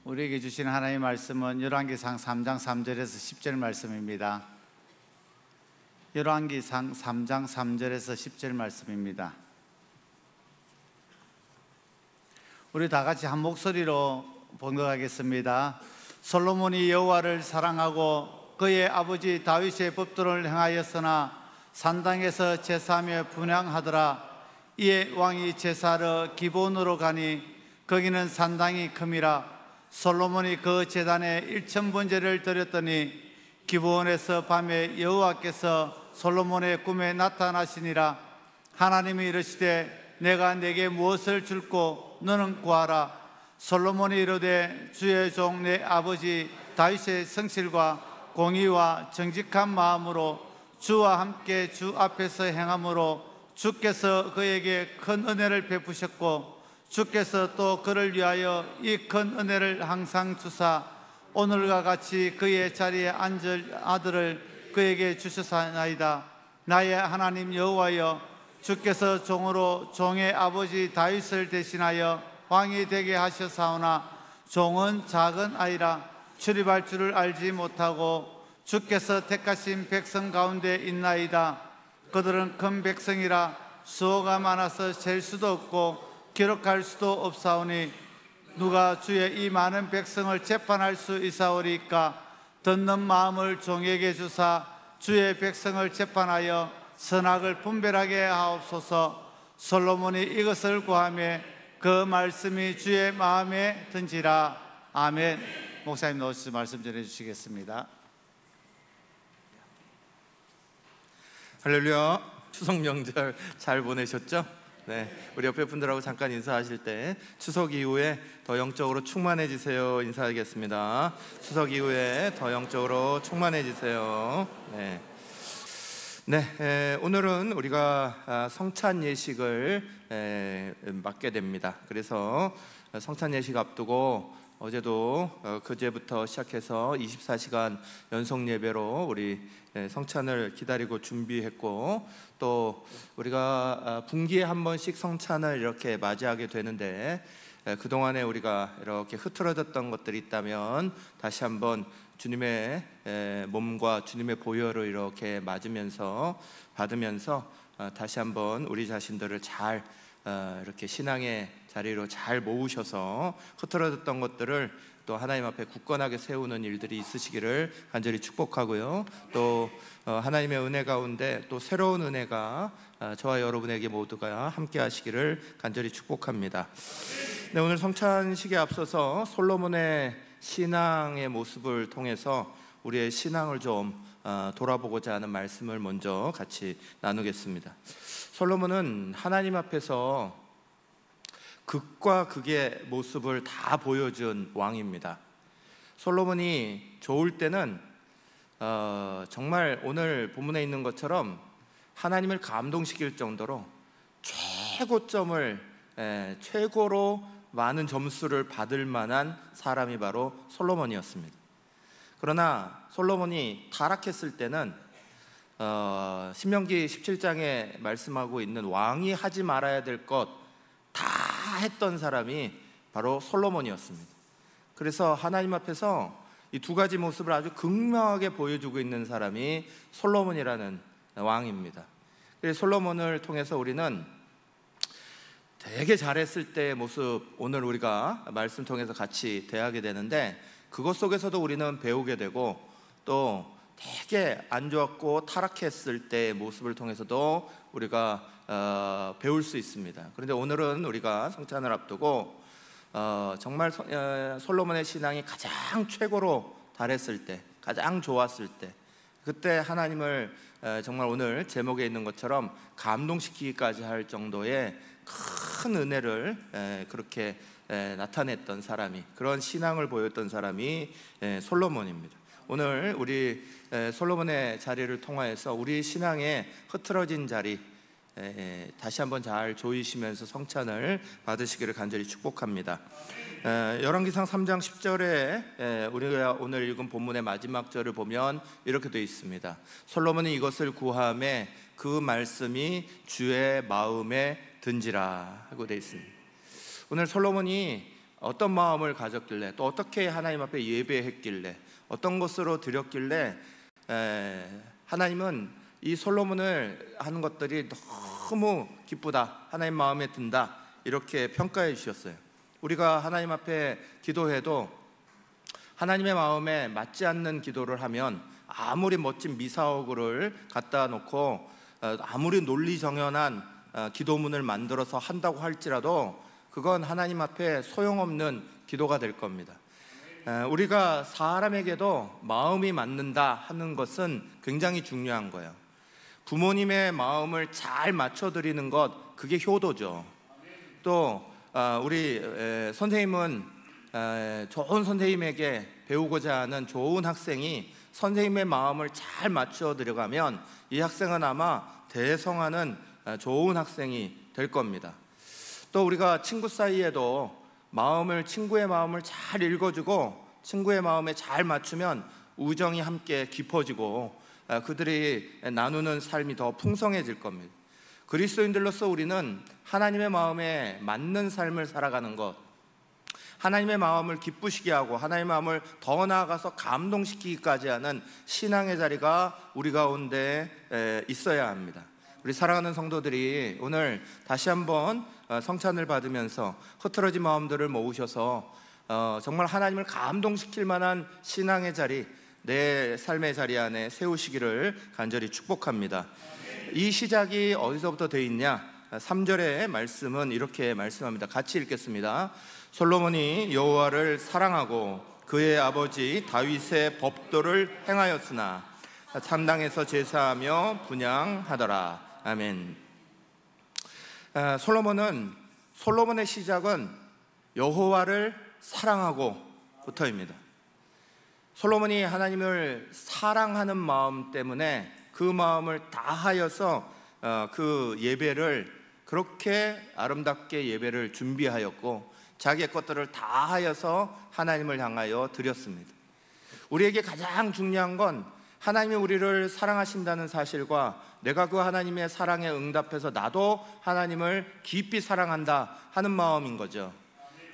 우리에게 주신 하나님의 말씀은 열왕기상 3장 3절에서 10절 말씀입니다. 열왕기상 3장 3절에서 10절 말씀입니다. 우리 다 같이 한 목소리로 번역하겠습니다. 솔로몬이 여호와를 사랑하고 그의 아버지 다윗의 법도를 행하였으나 산당에서 제사하며 분향하더라. 이에 왕이 제사하러 기브온으로 가니 거기는 산당이 큼이라. 솔로몬이 그 제단에 1000번제를 드렸더니 기브온에서 밤에 여호와께서 솔로몬의 꿈에 나타나시니라. 하나님이 이르시되 내가 내게 무엇을 줄꼬 너는 구하라. 솔로몬이 이르되 주의 종 내 아버지 다윗의 성실과 공의와 정직한 마음으로 주와 함께 주 앞에서 행함으로 주께서 그에게 큰 은혜를 베푸셨고 주께서 또 그를 위하여 이 큰 은혜를 항상 주사 오늘과 같이 그의 자리에 앉을 아들을 그에게 주셨사나이다. 나의 하나님 여호와여, 주께서 종으로 종의 아버지 다윗을 대신하여 왕이 되게 하셨사오나 종은 작은 아이라 출입할 줄을 알지 못하고 주께서 택하신 백성 가운데 있나이다. 그들은 큰 백성이라 수호가 많아서 셀 수도 없고 기록할 수도 없사오니 누가 주의 이 많은 백성을 재판할 수 있사오리까? 듣는 마음을 종에게 주사 주의 백성을 재판하여 선악을 분별하게 하옵소서. 솔로몬이 이것을 구하며 그 말씀이 주의 마음에 든지라. 아멘. 목사님 나오셔서 말씀 전해주시겠습니다. 할렐루야. 추석 명절 잘 보내셨죠? 네, 우리 옆에 분들하고 잠깐 인사하실 때 추석 이후에 더 영적으로 충만해지세요 인사하겠습니다. 추석 이후에 더 영적으로 충만해지세요. 오늘은 우리가 성찬 예식을 맡게 됩니다. 그래서 성찬 예식 앞두고 어제도 그제부터 시작해서 24시간 연속 예배로 우리 성찬을 기다리고 준비했고, 또 우리가 분기에 한 번씩 성찬을 이렇게 맞이하게 되는데 그동안에 우리가 이렇게 흐트러졌던 것들이 있다면 다시 한번 주님의 몸과 주님의 보혈을 이렇게 맞으면서 받으면서 다시 한번 우리 자신들을 잘 이렇게 신앙의 자리로 잘 모으셔서 흐트러졌던 것들을 또 하나님 앞에 굳건하게 세우는 일들이 있으시기를 간절히 축복하고요. 또 하나님의 은혜 가운데 또 새로운 은혜가 저와 여러분에게 모두가 함께 하시기를 간절히 축복합니다. 네, 오늘 성찬식에 앞서서 솔로몬의 신앙의 모습을 통해서 우리의 신앙을 좀 돌아보고자 하는 말씀을 먼저 같이 나누겠습니다. 솔로몬은 하나님 앞에서 극과 극의 모습을 다 보여준 왕입니다. 솔로몬이 좋을 때는 정말 오늘 본문에 있는 것처럼 하나님을 감동시킬 정도로 최고점을 최고로 많은 점수를 받을 만한 사람이 바로 솔로몬이었습니다. 그러나 솔로몬이 타락했을 때는 신명기 17장에 말씀하고 있는 왕이 하지 말아야 될 것 다 했던 사람이 바로 솔로몬이었습니다. 그래서 하나님 앞에서 이 두 가지 모습을 아주 극명하게 보여주고 있는 사람이 솔로몬이라는 왕입니다. 그래서 솔로몬을 통해서 우리는 되게 잘했을 때의 모습, 오늘 우리가 말씀 통해서 같이 대하게 되는데 그것 속에서도 우리는 배우게 되고, 또 되게 안 좋았고 타락했을 때의 모습을 통해서도 우리가 배울 수 있습니다. 그런데 오늘은 우리가 성찬을 앞두고 정말 솔로몬의 신앙이 가장 최고로 달했을 때, 가장 좋았을 때, 그때 하나님을 정말 오늘 제목에 있는 것처럼 감동시키기까지 할 정도의 큰 은혜를 그렇게 나타냈던 사람이, 그런 신앙을 보였던 사람이 솔로몬입니다. 오늘 우리 솔로몬의 자리를 통하여서 우리 신앙의 흐트러진 자리 다시 한번 잘 조이시면서 성찬을 받으시기를 간절히 축복합니다. 열왕기상 3장 10절에 우리가 오늘 읽은 본문의 마지막 절을 보면 이렇게 되어 있습니다. 솔로몬이 이것을 구하매 그 말씀이 주의 마음에 든지라 하고 되어 있습니다. 오늘 솔로몬이 어떤 마음을 가졌길래, 또 어떻게 하나님 앞에 예배했길래, 어떤 것으로 드렸길래 하나님은 이 솔로몬을 하는 것들이 너무 기쁘다, 하나님 마음에 든다, 이렇게 평가해 주셨어요. 우리가 하나님 앞에 기도해도 하나님의 마음에 맞지 않는 기도를 하면 아무리 멋진 미사오그를 갖다 놓고 아무리 논리정연한 기도문을 만들어서 한다고 할지라도 그건 하나님 앞에 소용없는 기도가 될 겁니다. 우리가 사람에게도 마음이 맞는다 하는 것은 굉장히 중요한 거예요. 부모님의 마음을 잘 맞춰드리는 것, 그게 효도죠. 또 우리 선생님은 좋은 선생님에게 배우고자 하는 좋은 학생이 선생님의 마음을 잘 맞춰 들어가면 이 학생은 아마 대성하는 좋은 학생이 될 겁니다. 또 우리가 친구 사이에도 친구의 마음을 잘 읽어주고 친구의 마음에 잘 맞추면 우정이 함께 깊어지고 그들이 나누는 삶이 더 풍성해질 겁니다. 그리스도인들로서 우리는 하나님의 마음에 맞는 삶을 살아가는 것, 하나님의 마음을 기쁘시게 하고 하나님의 마음을 더 나아가서 감동시키기까지 하는 신앙의 자리가 우리 가운데 있어야 합니다. 우리 사랑하는 성도들이 오늘 다시 한번 성찬을 받으면서 흐트러진 마음들을 모으셔서 정말 하나님을 감동시킬 만한 신앙의 자리, 내 삶의 자리 안에 세우시기를 간절히 축복합니다. 이 시작이 어디서부터 되어 있냐? 3절의 말씀은 이렇게 말씀합니다. 같이 읽겠습니다. 솔로몬이 여호와를 사랑하고 그의 아버지 다윗의 법도를 행하였으나 산당에서 제사하며 분향하더라. 아멘. 솔로몬의 시작은 여호와를 사랑하고 부터입니다. 솔로몬이 하나님을 사랑하는 마음 때문에 그 마음을 다하여서 그 예배를 그렇게 아름답게 예배를 준비하였고 자기의 것들을 다하여서 하나님을 향하여 드렸습니다. 우리에게 가장 중요한 건 하나님이 우리를 사랑하신다는 사실과 내가 그 하나님의 사랑에 응답해서 나도 하나님을 깊이 사랑한다 하는 마음인 거죠.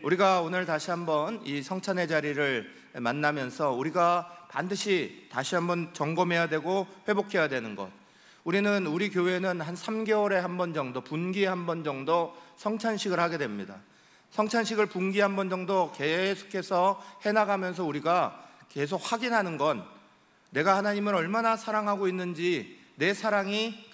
우리가 오늘 다시 한번 이 성찬의 자리를 만나면서 우리가 반드시 다시 한번 점검해야 되고 회복해야 되는 것, 우리 교회는 한 3개월에 한 번 정도, 분기에 한 번 정도 성찬식을 하게 됩니다. 성찬식을 분기에 한 번 정도 계속해서 해나가면서 우리가 계속 확인하는 건 내가 하나님을 얼마나 사랑하고 있는지, 내 사랑이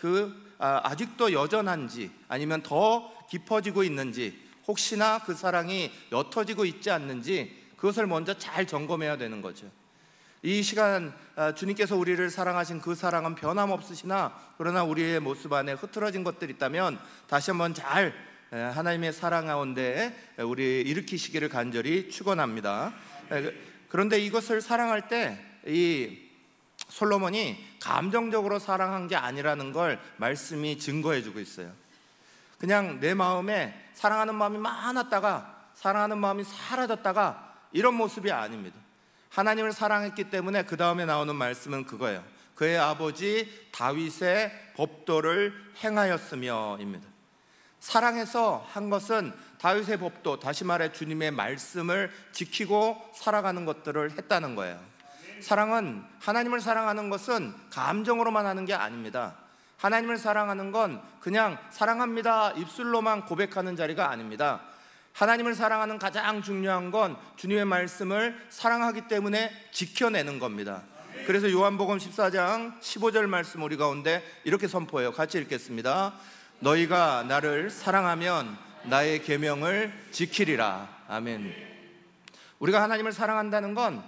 아직도 여전한지 아니면 더 깊어지고 있는지, 혹시나 그 사랑이 옅어지고 있지 않는지 그것을 먼저 잘 점검해야 되는 거죠. 이 시간 주님께서 우리를 사랑하신 그 사랑은 변함없으시나 그러나 우리의 모습 안에 흐트러진 것들이 있다면 다시 한번 잘 하나님의 사랑 가운데 우리 일으키시기를 간절히 축원합니다. 그런데 이것을 사랑할 때 이 솔로몬이 감정적으로 사랑한 게 아니라는 걸 말씀이 증거해 주고 있어요. 그냥 내 마음에 사랑하는 마음이 많았다가 사랑하는 마음이 사라졌다가 이런 모습이 아닙니다. 하나님을 사랑했기 때문에 그 다음에 나오는 말씀은 그거예요. 그의 아버지 다윗의 법도를 행하였으며 입니다. 사랑해서 한 것은 다윗의 법도, 다시 말해 주님의 말씀을 지키고 살아가는 것들을 했다는 거예요. 사랑은, 하나님을 사랑하는 것은 감정으로만 하는 게 아닙니다. 하나님을 사랑하는 건 그냥 사랑합니다 입술로만 고백하는 자리가 아닙니다. 하나님을 사랑하는 가장 중요한 건 주님의 말씀을 사랑하기 때문에 지켜내는 겁니다. 그래서 요한복음 14장 15절 말씀 우리 가운데 이렇게 선포해요. 같이 읽겠습니다. 너희가 나를 사랑하면 나의 계명을 지키리라. 아멘. 우리가 하나님을 사랑한다는 건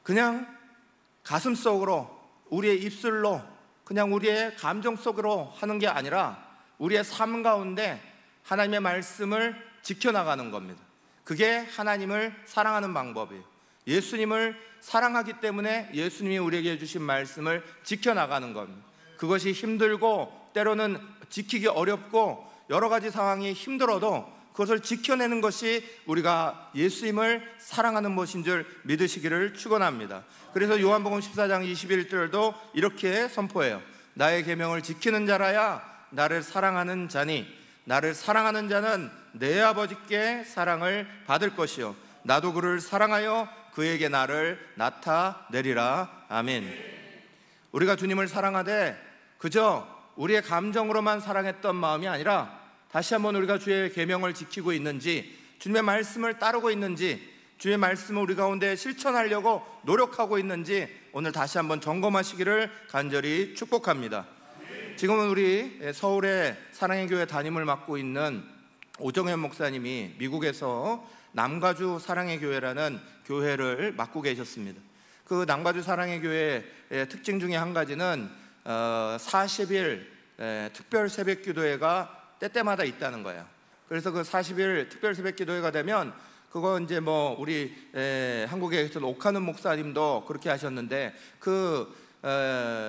그냥 가슴속으로, 우리의 입술로, 그냥 우리의 감정 속으로 하는 게 아니라 우리의 삶 가운데 하나님의 말씀을 지켜나가는 겁니다. 그게 하나님을 사랑하는 방법이에요. 예수님을 사랑하기 때문에 예수님이 우리에게 주신 말씀을 지켜나가는 겁니다. 그것이 힘들고 때로는 지키기 어렵고 여러 가지 상황이 힘들어도 그것을 지켜내는 것이 우리가 예수님을 사랑하는 것인 줄 믿으시기를 축원합니다. 그래서 요한복음 14장 21절도 이렇게 선포해요. 나의 계명을 지키는 자라야 나를 사랑하는 자니 나를 사랑하는 자는 내 아버지께 사랑을 받을 것이요 나도 그를 사랑하여 그에게 나를 나타내리라. 아멘. 우리가 주님을 사랑하되 그저 우리의 감정으로만 사랑했던 마음이 아니라 다시 한번 우리가 주의 계명을 지키고 있는지, 주님의 말씀을 따르고 있는지, 주의 말씀을 우리 가운데 실천하려고 노력하고 있는지 오늘 다시 한번 점검하시기를 간절히 축복합니다. 지금은 우리 서울의 사랑의 교회 담임을 맡고 있는 오정현 목사님이 미국에서 남가주 사랑의 교회라는 교회를 맡고 계셨습니다. 그 남가주 사랑의 교회의 특징 중에 한 가지는 40일 특별 새벽 기도회가 때때마다 있다는 거예요. 그래서 그 40일 특별 새벽 기도회가 되면 그거 이제 뭐 우리 한국에 계신 옥하는 목사님도 그렇게 하셨는데 그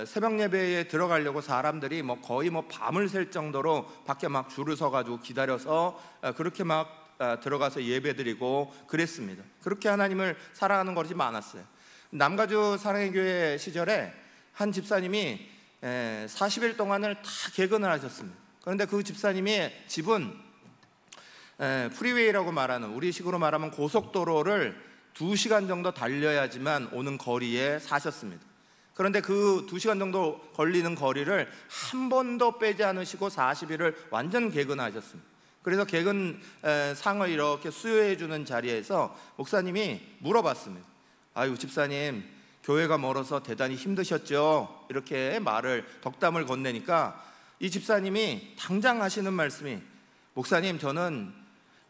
새벽 예배에 들어가려고 사람들이 뭐 거의 뭐 밤을 샐 정도로 밖에 막 줄을 서가지고 기다려서 그렇게 막 들어가서 예배드리고 그랬습니다. 그렇게 하나님을 사랑하는 것이 많았어요. 남가주 사랑의 교회 시절에 한 집사님이 40일 동안을 다 개근을 하셨습니다. 그런데 그 집사님의 집은 프리웨이라고 말하는, 우리식으로 말하면 고속도로를 2시간 정도 달려야지만 오는 거리에 사셨습니다. 그런데 그 2시간 정도 걸리는 거리를 한 번도 빼지 않으시고 40일을 완전 개근하셨습니다. 그래서 개근 상을 이렇게 수여해 주는 자리에서 목사님이 물어봤습니다. 아유 집사님, 교회가 멀어서 대단히 힘드셨죠? 이렇게 덕담을 건네니까 이 집사님이 당장 하시는 말씀이, 목사님 저는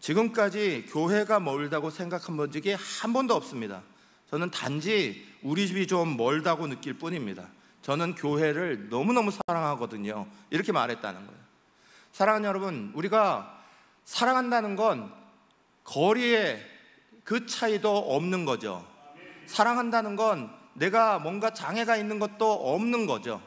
지금까지 교회가 멀다고 생각한 적이 한 번도 없습니다. 저는 단지 우리 집이 좀 멀다고 느낄 뿐입니다. 저는 교회를 너무너무 사랑하거든요. 이렇게 말했다는 거예요. 사랑하는 여러분, 우리가 사랑한다는 건 거리에 그 차이도 없는 거죠. 사랑한다는 건 내가 뭔가 장애가 있는 것도 없는 거죠.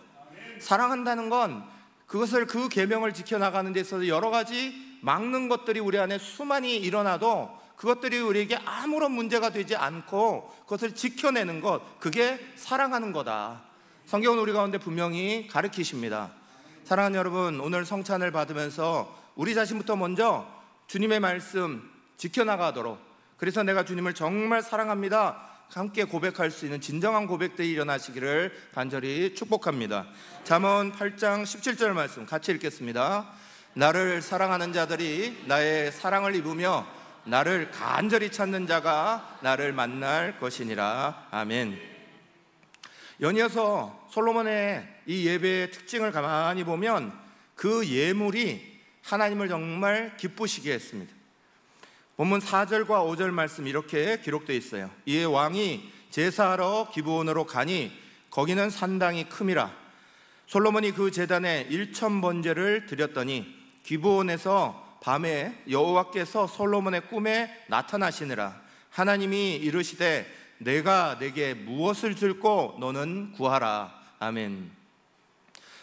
사랑한다는 건 그것을, 그 계명을 지켜나가는 데 있어서 여러 가지 막는 것들이 우리 안에 수많이 일어나도 그것들이 우리에게 아무런 문제가 되지 않고 그것을 지켜내는 것, 그게 사랑하는 거다. 성경은 우리 가운데 분명히 가르치십니다. 사랑하는 여러분, 오늘 성찬을 받으면서 우리 자신부터 먼저 주님의 말씀 지켜나가도록, 그래서 내가 주님을 정말 사랑합니다 함께 고백할 수 있는 진정한 고백들이 일어나시기를 간절히 축복합니다. 잠언 8장 17절 말씀 같이 읽겠습니다. 나를 사랑하는 자들이 나의 사랑을 입으며 나를 간절히 찾는 자가 나를 만날 것이니라. 아멘. 연이어서 솔로몬의 이 예배의 특징을 가만히 보면 그 예물이 하나님을 정말 기쁘시게 했습니다. 본문 4절과 5절 말씀 이렇게 기록되어 있어요. 이에 왕이 제사하러 기브온으로 가니 거기는 산당이 큼이라. 솔로몬이 그 제단에 1000번제를 드렸더니 기브온에서 밤에 여호와께서 솔로몬의 꿈에 나타나시니라. 하나님이 이르시되 내가 내게 무엇을 줄고 너는 구하라. 아멘.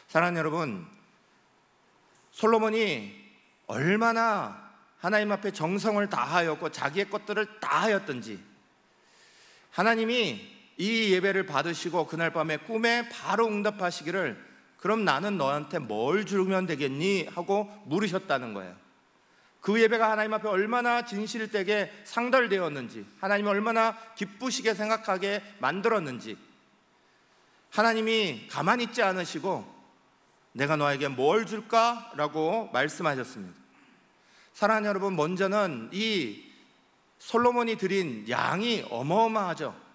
사랑하는 여러분, 솔로몬이 얼마나 하나님 앞에 정성을 다하였고 자기의 것들을 다하였던지, 하나님이 이 예배를 받으시고 그날 밤에 꿈에 바로 응답하시기를 그럼 나는 너한테 뭘 주면 되겠니? 하고 물으셨다는 거예요. 그 예배가 하나님 앞에 얼마나 진실되게 상달되었는지, 하나님이 얼마나 기쁘시게 생각하게 만들었는지, 하나님이 가만히 있지 않으시고 내가 너에게 뭘 줄까? 라고 말씀하셨습니다. 사랑하는 여러분, 먼저는 이 솔로몬이 드린 양이 어마어마하죠.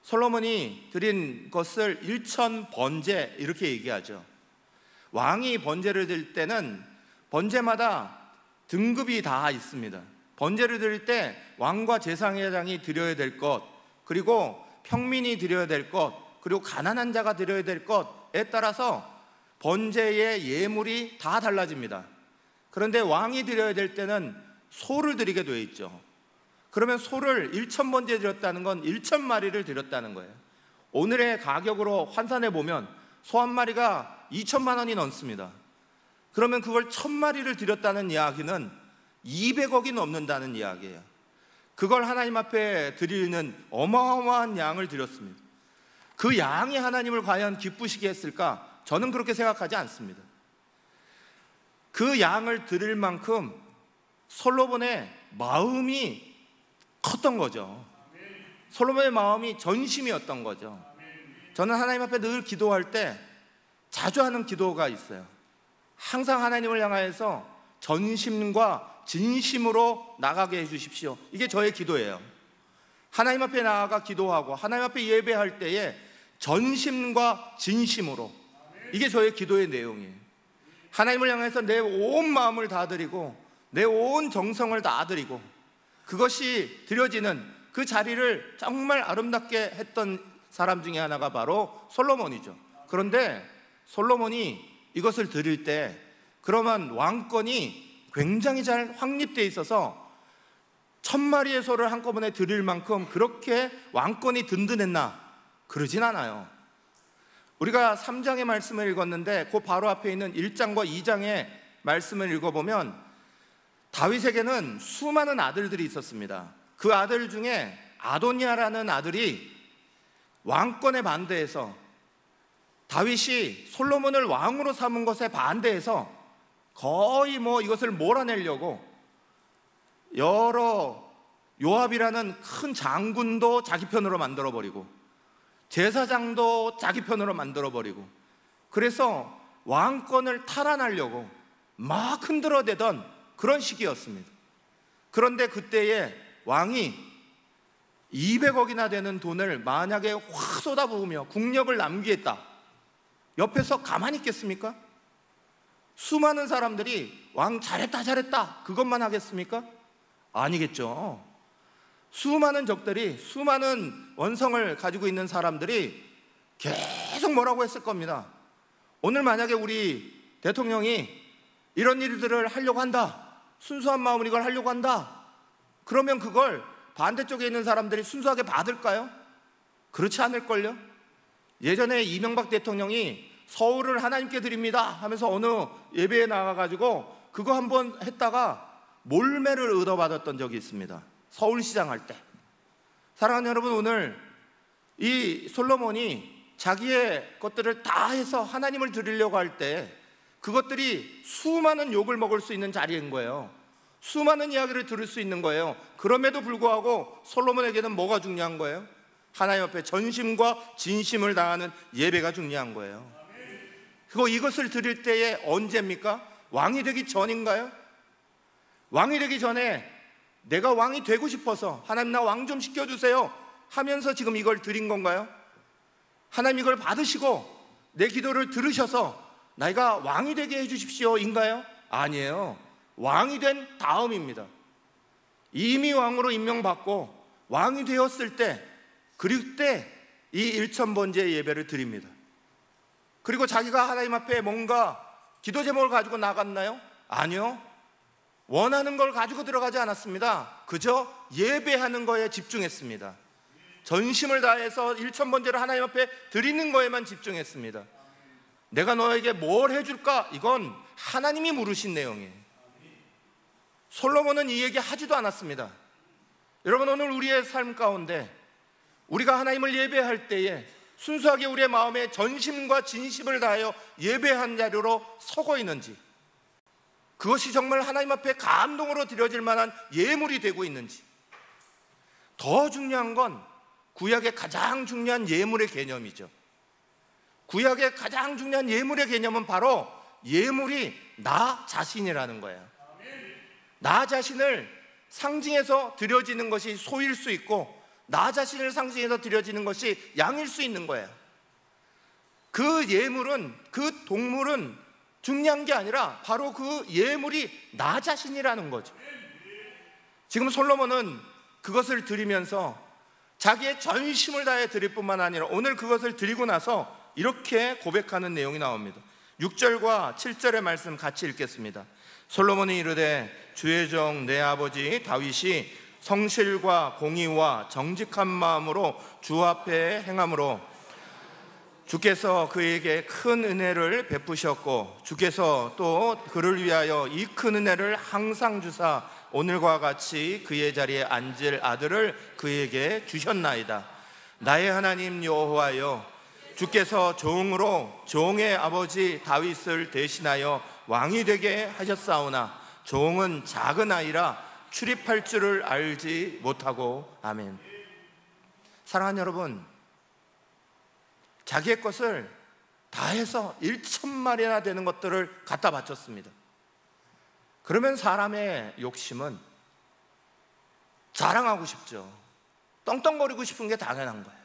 솔로몬이 드린 것을 1000번제 이렇게 얘기하죠. 왕이 번제를 드릴 때는 번제마다 등급이 다 있습니다. 번제를 드릴 때 왕과 제사장이 드려야 될 것, 그리고 평민이 드려야 될 것, 그리고 가난한 자가 드려야 될 것에 따라서 번제의 예물이 다 달라집니다. 그런데 왕이 드려야 될 때는 소를 드리게 되어 있죠. 그러면 소를 1000번제 드렸다는 건 1000마리를 드렸다는 거예요. 오늘의 가격으로 환산해 보면 소 한 마리가 2천만 원이 넘습니다. 그러면 그걸 1000마리를 드렸다는 이야기는 200억이 넘는다는 이야기예요. 그걸 하나님 앞에 드리는 어마어마한 양을 드렸습니다. 그 양이 하나님을 과연 기쁘시게 했을까? 저는 그렇게 생각하지 않습니다. 그 양을 드릴 만큼 솔로몬의 마음이 컸던 거죠. 솔로몬의 마음이 전심이었던 거죠. 저는 하나님 앞에 늘 기도할 때 자주 하는 기도가 있어요. 항상 하나님을 향하여서 전심과 진심으로 나가게 해주십시오. 이게 저의 기도예요. 하나님 앞에 나아가 기도하고 하나님 앞에 예배할 때에 전심과 진심으로, 이게 저의 기도의 내용이에요. 하나님을 향해서 내 온 마음을 다 드리고 내 온 정성을 다 드리고, 그것이 드려지는 그 자리를 정말 아름답게 했던 사람 중에 하나가 바로 솔로몬이죠. 그런데 솔로몬이 이것을 드릴 때 그러면 왕권이 굉장히 잘 확립되어 있어서 1000마리의 소를 한꺼번에 드릴 만큼 그렇게 왕권이 든든했나? 그러진 않아요. 우리가 3장의 말씀을 읽었는데 그 바로 앞에 있는 1장과 2장의 말씀을 읽어보면 다윗에게는 수많은 아들들이 있었습니다. 그 아들 중에 아도니아라는 아들이 왕권에 반대해서, 다윗이 솔로몬을 왕으로 삼은 것에 반대해서 거의 이것을 몰아내려고 여러 요압이라는 큰 장군도 자기 편으로 만들어버리고 제사장도 자기 편으로 만들어버리고, 그래서 왕권을 탈환하려고 막 흔들어대던 그런 시기였습니다. 그런데 그때에 왕이 200억이나 되는 돈을 만약에 확 쏟아부으며 국력을 남기겠다, 옆에서 가만히 있겠습니까? 수많은 사람들이 왕 잘했다 잘했다 그것만 하겠습니까? 아니겠죠. 수많은 적들이, 수많은 원성을 가지고 있는 사람들이 계속 뭐라고 했을 겁니다. 오늘 만약에 우리 대통령이 이런 일들을 하려고 한다, 순수한 마음으로 이걸 하려고 한다, 그러면 그걸 반대쪽에 있는 사람들이 순수하게 받을까요? 그렇지 않을걸요? 예전에 이명박 대통령이 서울을 하나님께 드립니다 하면서 어느 예배에 나가가지고 그거 한번 했다가 몰매를 얻어받았던 적이 있습니다. 서울시장 할 때. 사랑하는 여러분, 오늘 이 솔로몬이 자기의 것들을 다 해서 하나님을 드리려고 할 때 그것들이 수많은 욕을 먹을 수 있는 자리인 거예요. 수많은 이야기를 들을 수 있는 거예요. 그럼에도 불구하고 솔로몬에게는 뭐가 중요한 거예요? 하나님 앞에 전심과 진심을 다하는 예배가 중요한 거예요. 그리고 이것을 드릴 때에 언제입니까? 왕이 되기 전인가요? 왕이 되기 전에 내가 왕이 되고 싶어서 하나님 나 왕 좀 시켜주세요 하면서 지금 이걸 드린 건가요? 하나님 이걸 받으시고 내 기도를 들으셔서 내가 왕이 되게 해주십시오 인가요? 아니에요. 왕이 된 다음입니다. 이미 왕으로 임명받고 왕이 되었을 때, 그때 이 1000번제의 예배를 드립니다. 그리고 자기가 하나님 앞에 뭔가 기도 제목을 가지고 나갔나요? 아니요. 원하는 걸 가지고 들어가지 않았습니다. 그저 예배하는 거에 집중했습니다. 전심을 다해서 1000번제를 하나님 앞에 드리는 거에만 집중했습니다. 내가 너에게 뭘 해줄까? 이건 하나님이 물으신 내용이에요. 솔로몬은 이 얘기 하지도 않았습니다. 여러분, 오늘 우리의 삶 가운데 우리가 하나님을 예배할 때에 순수하게 우리의 마음에 전심과 진심을 다하여 예배한 자료로 서고 있는지, 그것이 정말 하나님 앞에 감동으로 드려질 만한 예물이 되고 있는지, 더 중요한 건 구약의 가장 중요한 예물의 개념이죠. 구약의 가장 중요한 예물의 개념은 바로 예물이 나 자신이라는 거예요. 나 자신을 상징해서 드려지는 것이 소일 수 있고, 나 자신을 상징해서 드려지는 것이 양일 수 있는 거예요. 그 예물은, 그 동물은 중요한 게 아니라 바로 그 예물이 나 자신이라는 거죠. 지금 솔로몬은 그것을 드리면서 자기의 전심을 다해 드릴 뿐만 아니라 오늘 그것을 드리고 나서 이렇게 고백하는 내용이 나옵니다. 6절과 7절의 말씀 같이 읽겠습니다. 솔로몬이 이르되 주의 종 내 아버지 다윗이 성실과 공의와 정직한 마음으로 주 앞에 행함으로 주께서 그에게 큰 은혜를 베푸셨고 주께서 또 그를 위하여 이 큰 은혜를 항상 주사 오늘과 같이 그의 자리에 앉을 아들을 그에게 주셨나이다. 나의 하나님 여호와여, 주께서 종으로 종의 아버지 다윗을 대신하여 왕이 되게 하셨사오나 종은 작은 아이라 출입할 줄을 알지 못하고. 아멘. 사랑하는 여러분, 자기의 것을 다 해서 1,000마리나 되는 것들을 갖다 바쳤습니다. 그러면 사람의 욕심은 자랑하고 싶죠. 떵떵거리고 싶은 게 당연한 거예요.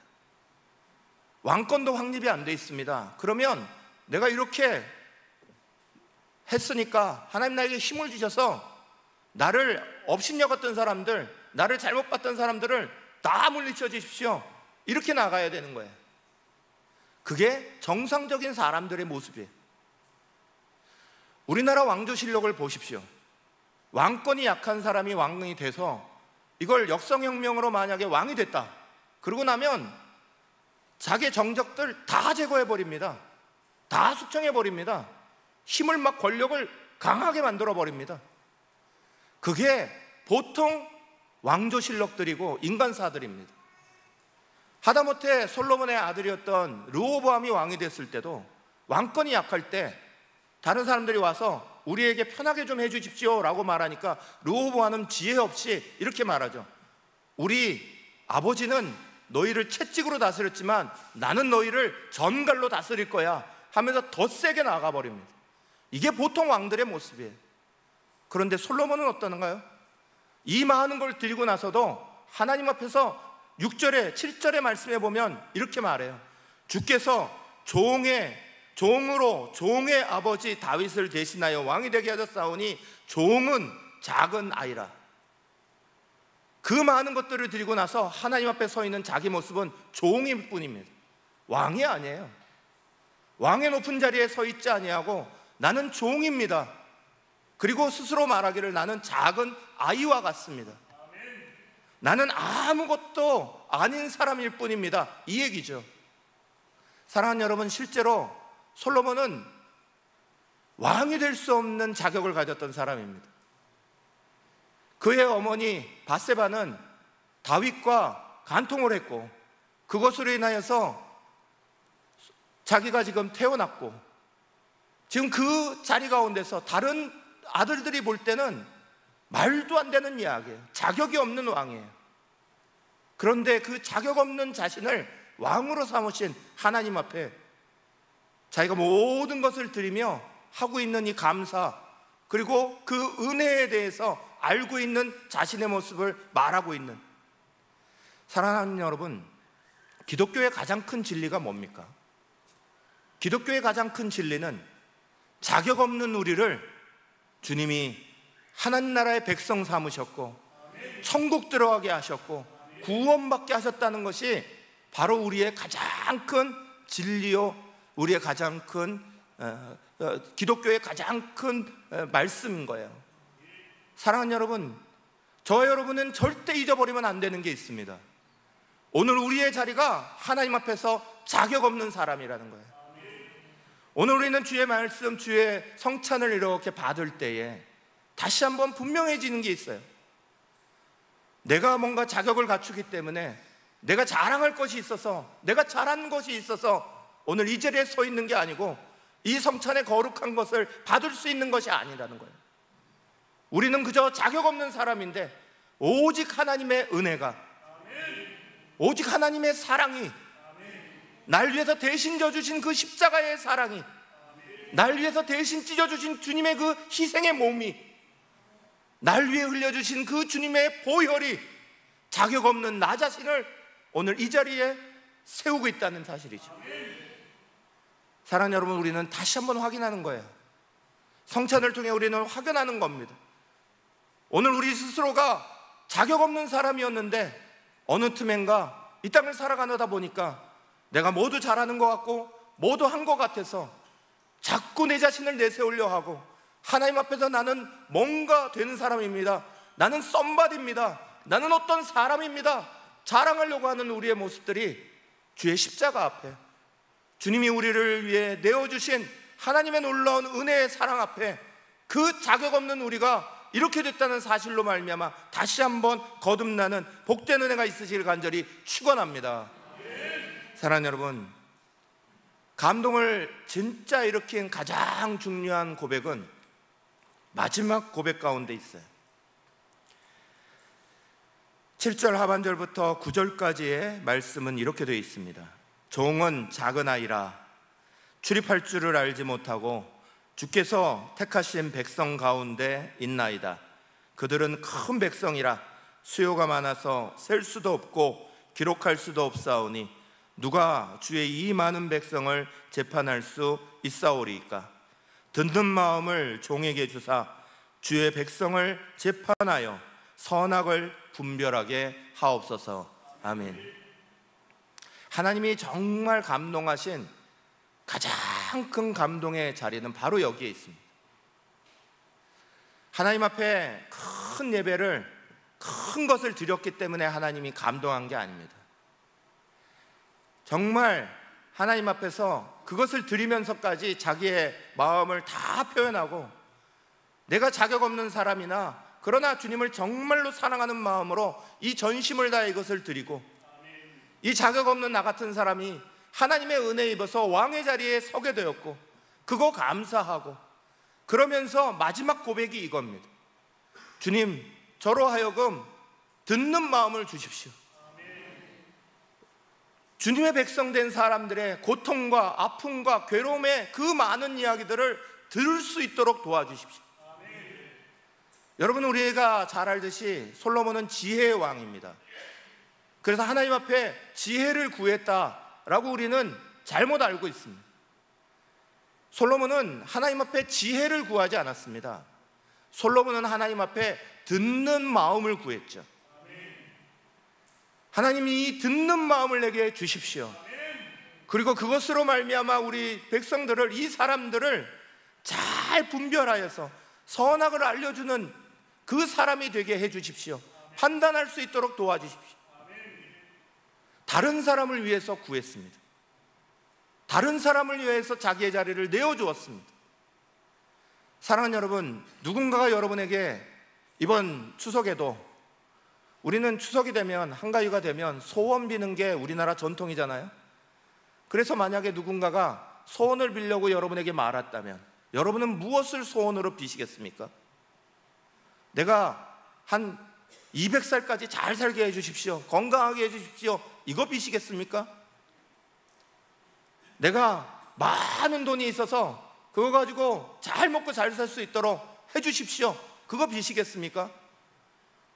왕권도 확립이 안 돼 있습니다. 그러면 내가 이렇게 했으니까 하나님 나에게 힘을 주셔서 나를 업신여겼던 사람들, 나를 잘못 봤던 사람들을 다 물리쳐 주십시오. 이렇게 나가야 되는 거예요. 그게 정상적인 사람들의 모습이에요. 우리나라 왕조실록을 보십시오. 왕권이 약한 사람이 왕이 돼서 이걸 역성혁명으로 만약에 왕이 됐다, 그러고 나면 자기의 정적들 다 제거해버립니다. 다 숙청해버립니다. 힘을 막, 권력을 강하게 만들어버립니다. 그게 보통 왕조실록들이고 인간사들입니다. 하다못해 솔로몬의 아들이었던 르호보암이 왕이 됐을 때도 왕권이 약할 때 다른 사람들이 와서 우리에게 편하게 좀 해주십시오 라고 말하니까 르호보암은 지혜 없이 이렇게 말하죠. 우리 아버지는 너희를 채찍으로 다스렸지만 나는 너희를 전갈로 다스릴 거야 하면서 더 세게 나가버립니다. 이게 보통 왕들의 모습이에요. 그런데 솔로몬은 어떠는가요? 이 많은 걸 드리고 나서도 하나님 앞에서 6절에 7절에 말씀해 보면 이렇게 말해요. 주께서 종으로 종의 아버지 다윗을 대신하여 왕이 되게 하셨사오니 종은 작은 아이라. 그 많은 것들을 드리고 나서 하나님 앞에 서 있는 자기 모습은 종일 뿐입니다. 왕이 아니에요. 왕의 높은 자리에 서 있지 아니하고 나는 종입니다. 그리고 스스로 말하기를 나는 작은 아이와 같습니다. 나는 아무것도 아닌 사람일 뿐입니다. 이 얘기죠. 사랑하는 여러분, 실제로 솔로몬은 왕이 될 수 없는 자격을 가졌던 사람입니다. 그의 어머니 밧세바는 다윗과 간통을 했고 그것으로 인하여서 자기가 지금 태어났고 지금 그 자리 가운데서 다른 아들들이 볼 때는 말도 안 되는 이야기예요. 자격이 없는 왕이에요. 그런데 그 자격 없는 자신을 왕으로 삼으신 하나님 앞에 자기가 모든 것을 드리며 하고 있는 이 감사, 그리고 그 은혜에 대해서 알고 있는 자신의 모습을 말하고 있는, 사랑하는 여러분, 기독교의 가장 큰 진리가 뭡니까? 기독교의 가장 큰 진리는 자격 없는 우리를 주님이 하나님 나라의 백성 삼으셨고 천국 들어가게 하셨고 구원받게 하셨다는 것이 바로 우리의 가장 큰 진리요, 우리의 가장 큰 기독교의 가장 큰 말씀인 거예요. 사랑하는 여러분, 저와 여러분은 절대 잊어버리면 안 되는 게 있습니다. 오늘 우리의 자리가 하나님 앞에서 자격 없는 사람이라는 거예요. 오늘 우리는 주의 말씀, 주의 성찬을 이렇게 받을 때에 다시 한번 분명해지는 게 있어요. 내가 뭔가 자격을 갖추기 때문에, 내가 자랑할 것이 있어서, 내가 잘한 것이 있어서 오늘 이 자리에 서 있는 게 아니고 이 성찬의 거룩한 것을 받을 수 있는 것이 아니라는 거예요. 우리는 그저 자격 없는 사람인데 오직 하나님의 은혜가, 오직 하나님의 사랑이, 날 위해서 대신 져주신 그 십자가의 사랑이, 날 위해서 대신 찢어주신 주님의 그 희생의 몸이, 날 위해 흘려주신 그 주님의 보혈이 자격 없는 나 자신을 오늘 이 자리에 세우고 있다는 사실이죠. 사랑하는 여러분, 우리는 다시 한번 확인하는 거예요. 성찬을 통해 우리는 확인하는 겁니다. 오늘 우리 스스로가 자격 없는 사람이었는데 어느 틈엔가 이 땅을 살아가다 보니까 내가 모두 잘하는 것 같고 모두 한 것 같아서 자꾸 내 자신을 내세우려 하고, 하나님 앞에서 나는 뭔가 되는 사람입니다, 나는 썸바디입니다, 나는 어떤 사람입니다 자랑하려고 하는 우리의 모습들이 주의 십자가 앞에, 주님이 우리를 위해 내어주신 하나님의 놀라운 은혜의 사랑 앞에 그 자격 없는 우리가 이렇게 됐다는 사실로 말미암아 다시 한번 거듭나는 복된 은혜가 있으시길 간절히 축원합니다. 사랑하는 여러분, 감동을 진짜 일으킨 가장 중요한 고백은 마지막 고백 가운데 있어요. 7절 하반절부터 9절까지의 말씀은 이렇게 되어 있습니다. 종은 작은 아이라 출입할 줄을 알지 못하고 주께서 택하신 백성 가운데 있나이다. 그들은 큰 백성이라 수요가 많아서 셀 수도 없고 기록할 수도 없사오니 누가 주의 이 많은 백성을 재판할 수 있사오리이까. 듣는 마음을 종에게 주사 주의 백성을 재판하여 선악을 분별하게 하옵소서. 아멘. 하나님이 정말 감동하신 가장 큰 감동의 자리는 바로 여기에 있습니다. 하나님 앞에 큰 예배를, 큰 것을 드렸기 때문에 하나님이 감동한 게 아닙니다. 정말 하나님 앞에서 그것을 드리면서까지 자기의 마음을 다 표현하고, 내가 자격 없는 사람이나 그러나 주님을 정말로 사랑하는 마음으로 이 전심을 다해 이것을 드리고, 이 자격 없는 나 같은 사람이 하나님의 은혜에 입어서 왕의 자리에 서게 되었고, 그거 감사하고, 그러면서 마지막 고백이 이겁니다. 주님, 저로 하여금 듣는 마음을 주십시오. 주님의 백성 된 사람들의 고통과 아픔과 괴로움의 그 많은 이야기들을 들을 수 있도록 도와주십시오. 여러분, 우리가 잘 알듯이 솔로몬은 지혜의 왕입니다. 그래서 하나님 앞에 지혜를 구했다라고 우리는 잘못 알고 있습니다. 솔로몬은 하나님 앞에 지혜를 구하지 않았습니다. 솔로몬은 하나님 앞에 듣는 마음을 구했죠. 하나님이 이 듣는 마음을 내게 주십시오. 그리고 그것으로 말미암아 우리 백성들을, 이 사람들을 잘 분별하여서 선악을 알려주는 그 사람이 되게 해주십시오. 판단할 수 있도록 도와주십시오. 다른 사람을 위해서 구했습니다. 다른 사람을 위해서 자기의 자리를 내어주었습니다. 사랑하는 여러분, 누군가가 여러분에게 이번 추석에도, 우리는 추석이 되면, 한가위가 되면 소원 비는 게 우리나라 전통이잖아요. 그래서 만약에 누군가가 소원을 빌려고 여러분에게 말했다면 여러분은 무엇을 소원으로 비시겠습니까? 내가 한 200살까지 잘 살게 해주십시오, 건강하게 해주십시오, 이거 비시겠습니까? 내가 많은 돈이 있어서 그거 가지고 잘 먹고 잘 살 수 있도록 해주십시오, 그거 비시겠습니까?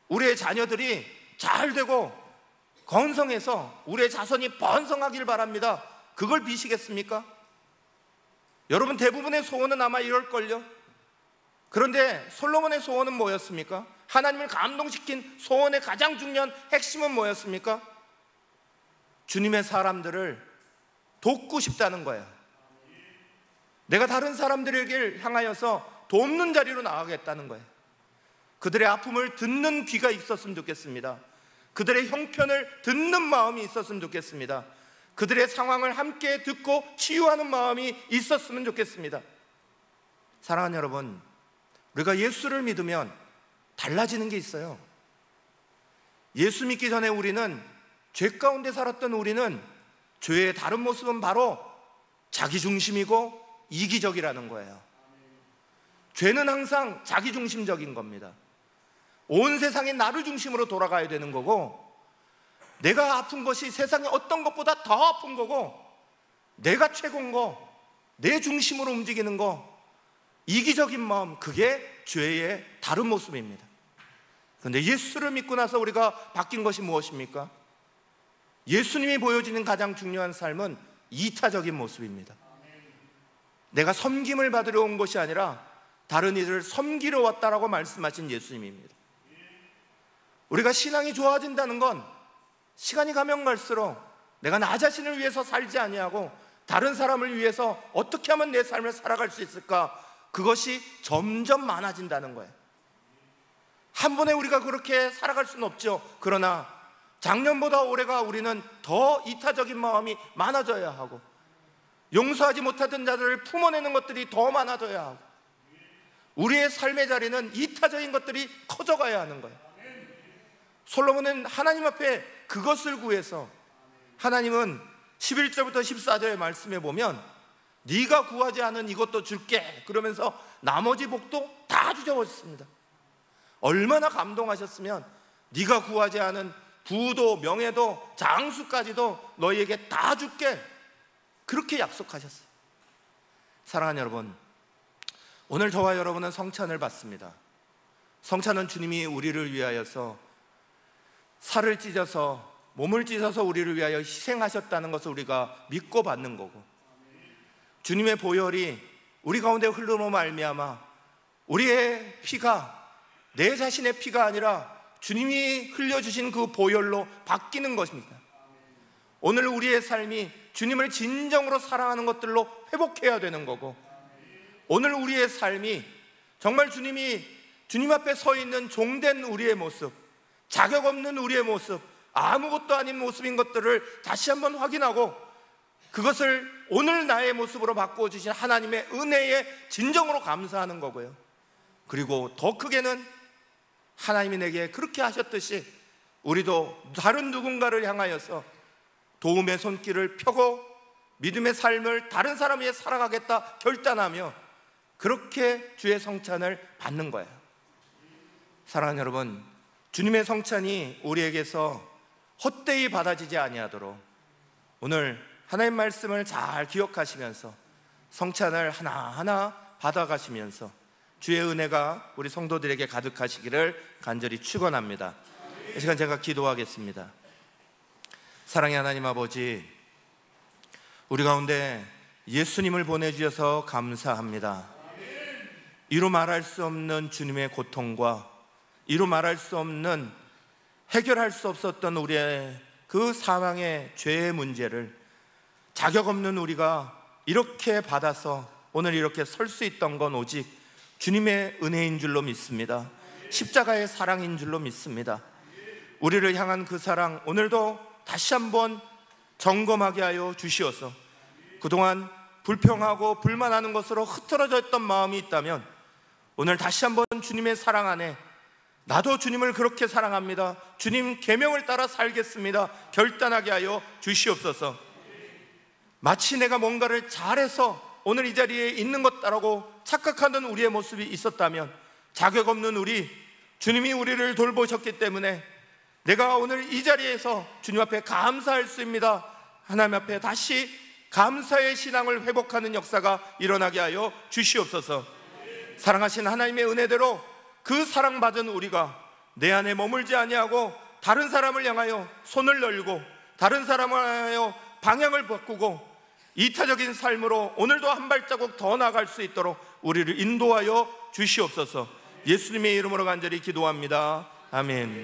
우리의 자녀들이 잘 되고 건성해서 우리의 자손이 번성하길 바랍니다, 그걸 비시겠습니까? 여러분, 대부분의 소원은 아마 이럴걸요. 그런데 솔로몬의 소원은 뭐였습니까? 하나님을 감동시킨 소원의 가장 중요한 핵심은 뭐였습니까? 주님의 사람들을 돕고 싶다는 거예요. 내가 다른 사람들에게 향하여서 돕는 자리로 나가겠다는 거예요. 그들의 아픔을 듣는 귀가 있었으면 좋겠습니다. 그들의 형편을 듣는 마음이 있었으면 좋겠습니다. 그들의 상황을 함께 듣고 치유하는 마음이 있었으면 좋겠습니다. 사랑하는 여러분, 우리가 예수를 믿으면 달라지는 게 있어요. 예수 믿기 전에 우리는, 죄 가운데 살았던 우리는, 죄의 다른 모습은 바로 자기중심이고 이기적이라는 거예요. 죄는 항상 자기중심적인 겁니다. 온 세상이 나를 중심으로 돌아가야 되는 거고, 내가 아픈 것이 세상의 어떤 것보다 더 아픈 거고, 내가 최고인 거, 내 중심으로 움직이는 거, 이기적인 마음, 그게 죄의 다른 모습입니다. 그런데 예수를 믿고 나서 우리가 바뀐 것이 무엇입니까? 예수님이 보여주는 가장 중요한 삶은 이타적인 모습입니다. 내가 섬김을 받으러 온 것이 아니라 다른 이들을 섬기러 왔다라고 말씀하신 예수님입니다. 우리가 신앙이 좋아진다는 건 시간이 가면 갈수록 내가 나 자신을 위해서 살지 아니하고 다른 사람을 위해서 어떻게 하면 내 삶을 살아갈 수 있을까, 그것이 점점 많아진다는 거예요. 한 번에 우리가 그렇게 살아갈 수는 없죠. 그러나 작년보다 올해가 우리는 더 이타적인 마음이 많아져야 하고, 용서하지 못하던 자들을 품어내는 것들이 더 많아져야 하고, 우리의 삶의 자리는 이타적인 것들이 커져가야 하는 거예요. 솔로몬은 하나님 앞에 그것을 구해서, 하나님은 11절부터 14절의 말씀에 보면 네가 구하지 않은 이것도 줄게 그러면서 나머지 복도 다 주셔버렸습니다. 얼마나 감동하셨으면 네가 구하지 않은 부도 명예도 장수까지도 너희에게 다 줄게 그렇게 약속하셨어요. 사랑하는 여러분, 오늘 저와 여러분은 성찬을 받습니다. 성찬은 주님이 우리를 위하여서 살을 찢어서 몸을 찢어서 우리를 위하여 희생하셨다는 것을 우리가 믿고 받는 거고, 주님의 보혈이 우리 가운데 흘러로 말미암아 우리의 피가 내 자신의 피가 아니라 주님이 흘려주신 그 보혈로 바뀌는 것입니다. 오늘 우리의 삶이 주님을 진정으로 사랑하는 것들로 회복해야 되는 거고, 오늘 우리의 삶이 정말 주님 앞에 서 있는 종된 우리의 모습, 자격 없는 우리의 모습, 아무것도 아닌 모습인 것들을 다시 한번 확인하고 그것을 오늘 나의 모습으로 바꾸어 주신 하나님의 은혜에 진정으로 감사하는 거고요. 그리고 더 크게는 하나님이 내게 그렇게 하셨듯이 우리도 다른 누군가를 향하여서 도움의 손길을 펴고 믿음의 삶을 다른 사람 위해 살아가겠다 결단하며 그렇게 주의 성찬을 받는 거예요. 사랑하는 여러분, 주님의 성찬이 우리에게서 헛되이 받아지지 아니하도록 오늘 하나님 말씀을 잘 기억하시면서 성찬을 하나하나 받아가시면서 주의 은혜가 우리 성도들에게 가득하시기를 간절히 축원합니다. 이 시간 제가 기도하겠습니다. 사랑의 하나님 아버지, 우리 가운데 예수님을 보내주셔서 감사합니다. 이루 말할 수 없는 주님의 고통과 이루 말할 수 없는 해결할 수 없었던 우리의 그 사망의 죄의 문제를 자격 없는 우리가 이렇게 받아서 오늘 이렇게 설 수 있던 건 오직 주님의 은혜인 줄로 믿습니다. 십자가의 사랑인 줄로 믿습니다. 우리를 향한 그 사랑 오늘도 다시 한번 점검하게 하여 주시어서 그동안 불평하고 불만하는 것으로 흐트러져 있던 마음이 있다면 오늘 다시 한번 주님의 사랑 안에 나도 주님을 그렇게 사랑합니다, 주님 계명을 따라 살겠습니다 결단하게 하여 주시옵소서. 마치 내가 뭔가를 잘해서 오늘 이 자리에 있는 것다라고 착각하는 우리의 모습이 있었다면 자격 없는 우리, 주님이 우리를 돌보셨기 때문에 내가 오늘 이 자리에서 주님 앞에 감사할 수 있습니다. 하나님 앞에 다시 감사의 신앙을 회복하는 역사가 일어나게 하여 주시옵소서. 사랑하신 하나님의 은혜대로 그 사랑받은 우리가 내 안에 머물지 아니하고 다른 사람을 향하여 손을 열고 다른 사람을 향하여 방향을 바꾸고 이타적인 삶으로 오늘도 한 발자국 더 나아갈 수 있도록 우리를 인도하여 주시옵소서. 예수님의 이름으로 간절히 기도합니다. 아멘.